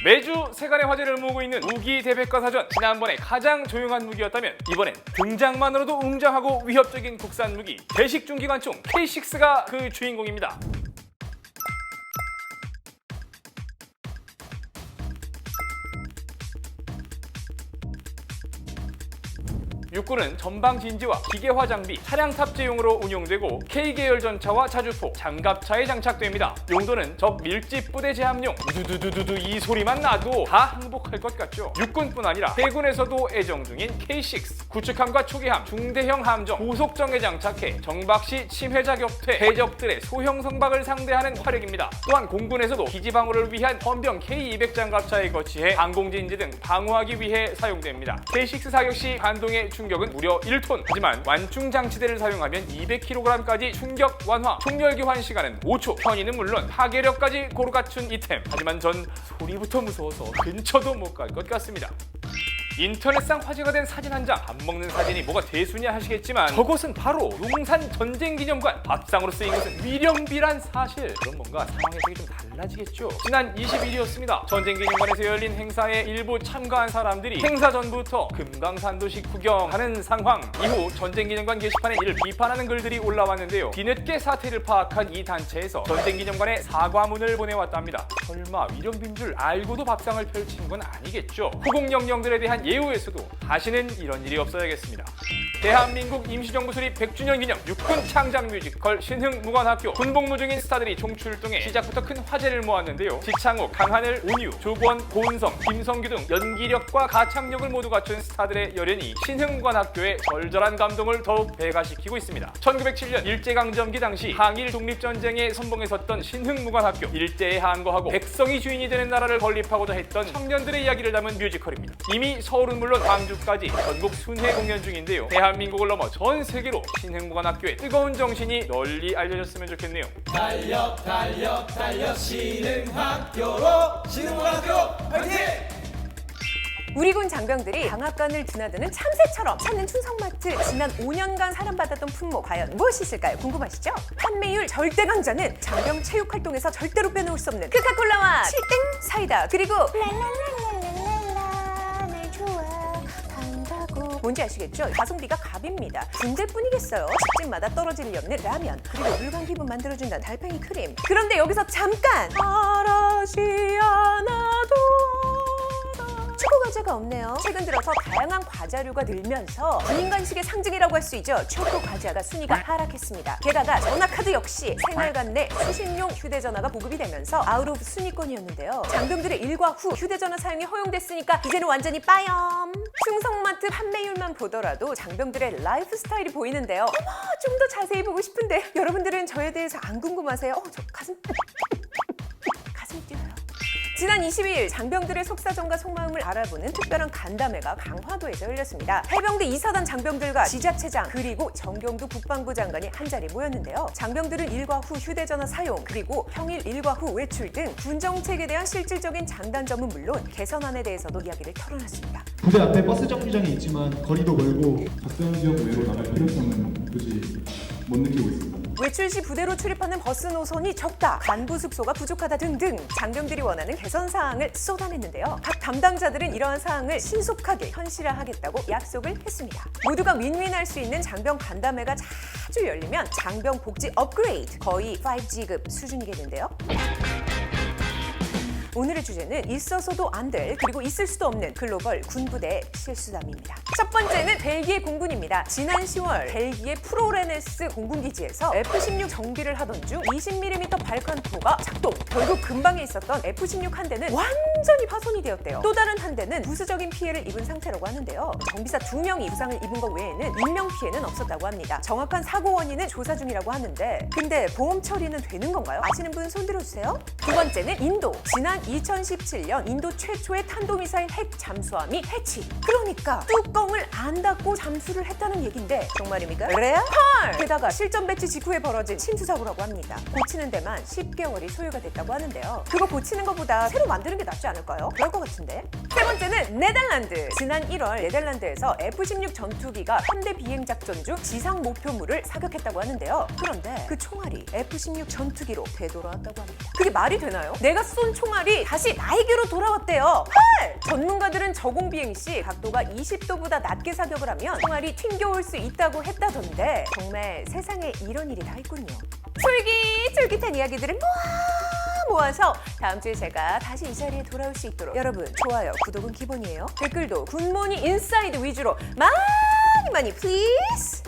매주 세간의 화제를 모으고 있는 무기 대백과사전. 지난번에 가장 조용한 무기였다면 이번엔 등장만으로도 웅장하고 위협적인 국산 무기 대식중기관총 K6가 그 주인공입니다. 육군은 전방 진지와 기계화 장비, 차량 탑재용으로 운용되고 K계열 전차와 자주포, 장갑차에 장착됩니다. 용도는 적 밀집 부대 제압용. 두두두두두 이 소리만 나도 다 항복할 것 같죠. 육군뿐 아니라 해군에서도 애정 중인 K6. 구축함과 초계함, 중대형 함정, 고속정에 장착해 정박시 침해자 격퇴, 해적들의 소형 성박을 상대하는 화력입니다. 또한 공군에서도 기지방어를 위한 헌병 K200 장갑차에 거치해 항공진지 등 방어하기 위해 사용됩니다. K6 사격 시 반동의 충격은 무려 1톤. 하지만 완충 장치대를 사용하면 200kg까지 충격 완화. 총열 교환 시간은 5초. 편의는 물론 파괴력까지 고루 갖춘 이템. 하지만 전 소리부터 무서워서 근처도 못 갈 것 같습니다. 인터넷상 화제가 된 사진 한 장. 밥 먹는 사진이 뭐가 대수냐 하시겠지만 저것은 바로 용산 전쟁기념관. 밥상으로 쓰인 것은 위령비란 사실. 그럼 뭔가 상황 해석이 좀 달라지겠죠. 지난 20일이었습니다. 전쟁기념관에서 열린 행사에 일부 참가한 사람들이 행사 전부터 금강산도식 구경하는 상황. 이후 전쟁기념관 게시판에 이를 비판하는 글들이 올라왔는데요. 뒤늦게 사태를 파악한 이 단체에서 전쟁기념관에 사과문을 보내왔답니다. 설마 위령비인 줄 알고도 밥상을 펼친 건 아니겠죠. 후공영령들에 대한 예우에서도 다시는 이런 일이 없어야겠습니다. 대한민국 임시정부 수립 100주년 기념 육군 창작 뮤지컬 신흥무관학교. 군복무 중인 스타들이 총출동해 시작부터 큰 화제를 모았는데요. 지창욱, 강하늘, 온유, 조건, 고은성, 김성규 등 연기력과 가창력을 모두 갖춘 스타들의 열연이 신흥무관학교의 절절한 감동을 더욱 배가시키고 있습니다. 1907년 일제강점기 당시 항일 독립전쟁에 선봉에 섰던 신흥무관학교. 일제에 항거하고 백성이 주인이 되는 나라를 건립하고자 했던 청년들의 이야기를 담은 뮤지컬입니다. 이미 서울은 물론 광주까지 전국 순회 공연 중인데요. 대한민국을 넘어 전 세계로 신흥무관학교의 뜨거운 정신이 널리 알려졌으면 좋겠네요. 달려 달려 달려 신흥학교로 신흥무관학교 화이팅! 우리 군 장병들이 방앗간을 드나드는 참새처럼 찾는 충성마트. 지난 5년간 사랑받았던 품목 과연 무엇이 있을까요? 궁금하시죠? 판매율 절대 강자는 장병 체육 활동에서 절대로 빼놓을 수 없는 코카콜라와 칠땡 사이다, 그리고 날 좋아한다고. 뭔지 아시겠죠? 가성비가 갑입니다. 군대뿐이겠어요. 집집마다 떨어질 리 없는 라면, 그리고 물광 피부 만들어준다는 달팽이 크림. 그런데 여기서 잠깐! 바라지 않아도 초코 과자가 없네요. 최근 들어서 다양한 과자류가 늘면서 군인 간식의 상징이라고 할 수 있죠. 초코 과자가 순위가 하락했습니다. 게다가 전화카드 역시 생활관 내 수신용 휴대전화가 보급이 되면서 아웃 오브 순위권이었는데요. 장병들의 일과 후 휴대전화 사용이 허용됐으니까 이제는 완전히 빠염. 충성마트 판매율만 보더라도 장병들의 라이프 스타일이 보이는데요. 어머, 좀 더 자세히 보고 싶은데 여러분들은 저에 대해서 안 궁금하세요? 저 가슴 뛰어요. 지난 22일 장병들의 속사정과 속마음을 알아보는 특별한 간담회가 강화도에서 열렸습니다. 해병대 2사단 장병들과 지자체장 그리고 정경두 국방부 장관이 한자리에 모였는데요. 장병들은 일과 후 휴대전화 사용 그리고 평일 일과 후 외출 등 군정책에 대한 실질적인 장단점은 물론 개선안에 대해서도 이야기를 털어놨습니다. 부대 앞에 버스 정류장이 있지만 거리도 멀고 작전 지역 외로 나갈 필요성은 도저히 못 느끼고 있습니다. 외출 시 부대로 출입하는 버스 노선이 적다, 간부 숙소가 부족하다 등등 장병들이 원하는 개선 사항을 쏟아냈는데요. 각 담당자들은 이러한 사항을 신속하게 현실화하겠다고 약속을 했습니다. 모두가 윈윈할 수 있는 장병 간담회가 자주 열리면 장병 복지 업그레이드, 거의 5G급 수준이겠는데요. 오늘의 주제는 있어서도 안 될, 그리고 있을 수도 없는 글로벌 군부대 실수담입니다. 첫 번째는 벨기에 공군입니다. 지난 10월 벨기에 프로레네스 공군기지에서 F-16 정비를 하던 중 20mm 발칸포가 작동. 결국 근방에 있었던 F-16 한 대는 완전히 파손이 되었대요. 또 다른 한 대는 부수적인 피해를 입은 상태라고 하는데요. 정비사 2명이 부상을 입은 것 외에는 인명 피해는 없었다고 합니다. 정확한 사고 원인은 조사 중이라고 하는데 근데 보험 처리는 되는 건가요? 아시는 분 손 들어주세요. 두 번째는 인도. 지난 2017년 인도 최초의 탄도미사일 핵 잠수함이 해치. 그러니까 뚜껑을 안 닫고 잠수를 했다는 얘긴데 정말입니까? 그래요? 헐! 게다가 실전 배치 직후에 벌어진 침수 사고라고 합니다. 고치는 데만 10개월이 소요가 됐다고 하는데요. 그거 고치는 것보다 새로 만드는 게 낫지 않을까요? 그럴 것 같은데. 세 번째는 네덜란드. 지난 1월 네덜란드에서 F-16 전투기가 함대 비행 작전 중 지상 목표물을 사격했다고 하는데요. 그런데 그 총알이 F-16 전투기로 되돌아왔다고 합니다. 그게 말이 되나요? 내가 쏜 총알이 다시 나에게로 돌아왔대요. 헐! 전문가들은 저공 비행 시 각도가 20도보다 낮게 사격을 하면 총알이 튕겨올 수 있다고 했다던데 정말 세상에 이런 일이 다 있군요. 쫄깃쫄깃한 이야기들을 모아서 다음 주에 제가 다시 이 자리에 돌아올 수 있도록 여러분 좋아요, 구독은 기본이에요. 댓글도 굿모닝 인사이드 위주로 많이 플리즈.